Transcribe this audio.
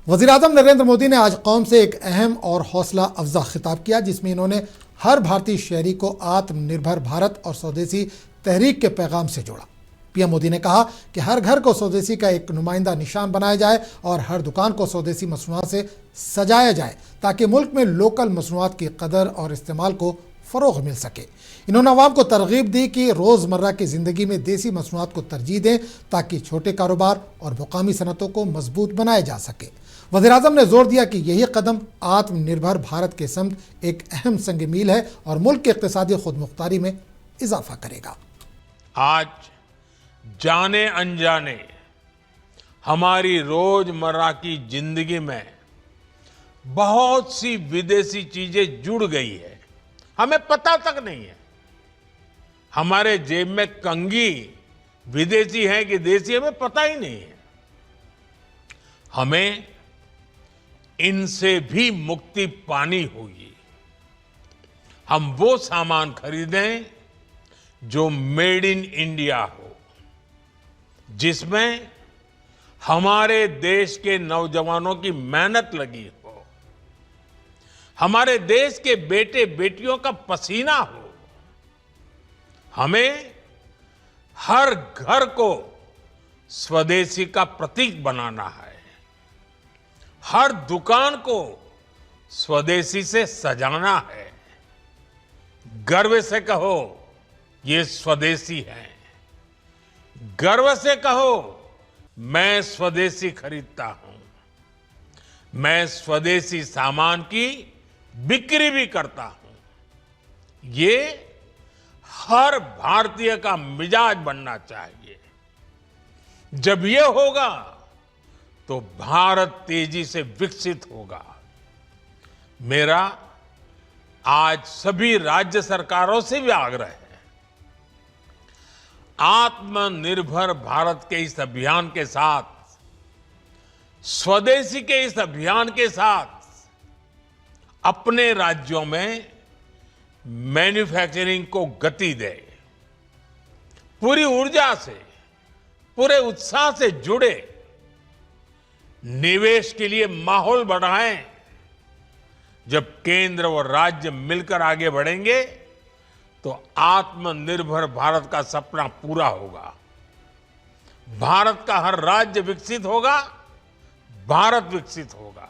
वज़ीर-ए-आज़म नरेंद्र मोदी ने आज कौम से एक अहम और हौसला अफजा खिताब किया, जिसमें इन्होंने हर भारतीय शहरी को आत्मनिर्भर भारत और स्वदेशी तहरीक के पैगाम से जोड़ा। पीएम मोदी ने कहा कि हर घर को स्वदेशी का एक नुमाइंदा निशान बनाया जाए और हर दुकान को स्वदेशी मसनूआत से सजाया जाए, ताकि मुल्क में लोकल मसनूआत की कदर और इस्तेमाल को फ़रोग़ मिल सके। इन्होंने अवाम को तरगीब दी कि रोज़मर्रा की ज़िंदगी में देसी मसनूआत को तरजीह दें, ताकि छोटे कारोबार और मुकामी सनतों को मजबूत बनाया जा सके। वज़ीर-ए-आज़म ने जोर दिया कि यही कदम आत्मनिर्भर भारत के समत एक अहम संग मील है और मुल्क की इक़्तिसादी खुदमुख्तारी में इजाफा करेगा। आज जाने अनजाने हमारी रोजमर्रा की जिंदगी में बहुत सी विदेशी चीजें जुड़ गई है, हमें पता तक नहीं है। हमारे जेब में कंघी विदेशी है कि देसी, हमें पता ही नहीं है। हमें इनसे भी मुक्ति पानी होगी। हम वो सामान खरीदें जो मेड इन इंडिया हो, जिसमें हमारे देश के नौजवानों की मेहनत लगी हो, हमारे देश के बेटे बेटियों का पसीना हो। हमें हर घर को स्वदेशी का प्रतीक बनाना है, हर दुकान को स्वदेशी से सजाना है। गर्व से कहो ये स्वदेशी है, गर्व से कहो मैं स्वदेशी खरीदता हूं, मैं स्वदेशी सामान की बिक्री भी करता हूं। ये हर भारतीय का मिजाज बनना चाहिए। जब ये होगा तो भारत तेजी से विकसित होगा। मेरा आज सभी राज्य सरकारों से भी आग्रह है, आत्मनिर्भर भारत के इस अभियान के साथ, स्वदेशी के इस अभियान के साथ अपने राज्यों में मैन्युफैक्चरिंग को गति दे, पूरी ऊर्जा से, पूरे उत्साह से जुड़े, निवेश के लिए माहौल बढ़ाएं। जब केंद्र और राज्य मिलकर आगे बढ़ेंगे तो आत्मनिर्भर भारत का सपना पूरा होगा। भारत का हर राज्य विकसित होगा, भारत विकसित होगा।